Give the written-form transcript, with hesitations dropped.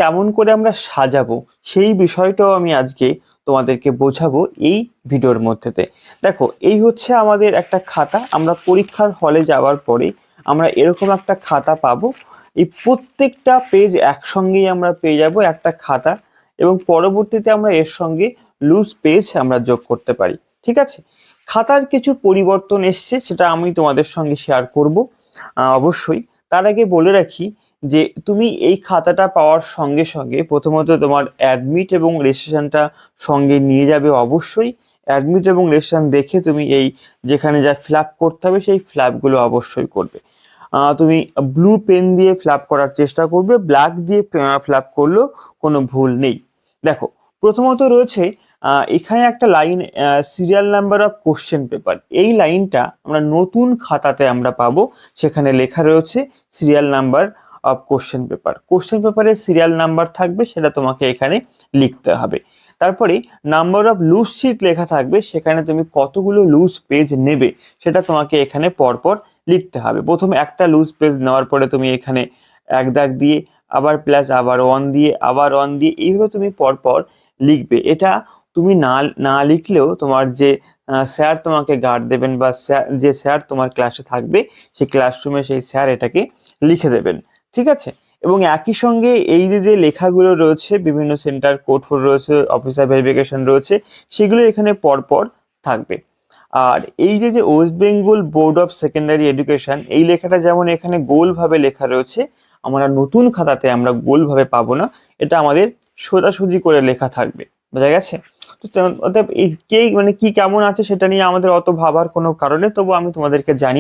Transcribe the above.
কেমন করে আমরা সাজাবো সেই বিষয়টাও আমি আজকে তোমাদেরকে বোঝাবো এই ভিডিওর মধ্যেতে। দেখো, এই হচ্ছে আমাদের একটা খাতা। আমরা পরীক্ষার হলে যাওয়ার পরে আমরা এরকম একটা খাতা পাবো। এই প্রত্যেকটা পেজ একসঙ্গেই আমরা পেয়ে যাব একটা খাতা, এবং পরবর্তীতে আমরা এর সঙ্গে লুজ পেজ আমরা যোগ করতে পারি। ঠিক আছে, খাতার কিছু পরিবর্তন এসছে, সেটা আমি তোমাদের সঙ্গে শেয়ার করব অবশ্যই। তার আগে বলে রাখি যে তুমি এই খাতাটা পাওয়ার সঙ্গে সঙ্গে প্রথমত তোমার অ্যাডমিট এবং রেজিস্ট্রেশনটা সঙ্গে নিয়ে যাবে অবশ্যই। অ্যাডমিট এবং রেজিস্ট্রেশন দেখে তুমি এই যেখানে যা ফিল আপ করতে হবে সেই ফিল আপগুলো অবশ্যই করবে। তুমি ব্লু পেন দিয়ে ফিল আপ করার চেষ্টা করবে, ব্ল্যাক দিয়ে ফিল আপ করলেও কোনো ভুল নেই। দেখো, প্রথমত রয়েছে এখানে একটা line, serial number of question paper. এই লাইনটা আমরা নতুন খাতাতে আমরা পাবো। সেখানে লেখা রয়েছে serial number of question paper. Question পেপারের সিরিয়াল নাম্বার থাকবে, সেটা তোমাকে এখানে লিখতে হবে। তারপরে নাম্বার অফ লুজ শিট লেখা থাকবে, সেখানে তুমি কতগুলো লুজ পেজ নেবে সেটা তোমাকে এখানে পরপর লিখতে হবে। প্রথমে একটা লুজ পেজ নেওয়ার পরে তুমি এখানে এক দাগ দিয়ে, আবার প্লাস, আবার অন দিয়ে, আবার অন দিয়ে, এইভাবে তুমি পরপর লিখবে। এটা তুমি না লিখলেও তোমার যে স্যার তোমাকে গার্ড দেবেন বা যে স্যার তোমার ক্লাসে থাকবে সেই ক্লাসরুমে সেই স্যার এটাকে লিখে দেবেন। ঠিক আছে, এবং একই সঙ্গে এই যে লেখাগুলো রয়েছে, বিভিন্ন সেন্টার কোড রয়েছে, অফিসার ভেরিফিকেশন রয়েছে, সেগুলো এখানে পরপর থাকবে। আর এই যে West Bengal board of secondary education, এই লেখাটা যেমন এখানে গোলভাবে লেখা রয়েছে, আমরা নতুন খাতাতে আমরা গোলভাবে পাবো না, এটা আমাদের সোজাসুজি করে লেখা থাকবে। বোঝা গেছে? তো অতএব এই কে মানে কি কেমন আছে সেটা নিয়ে আমাদের অত ভাবার কোনো কারণে, তবু আমি তোমাদেরকে জানিয়ে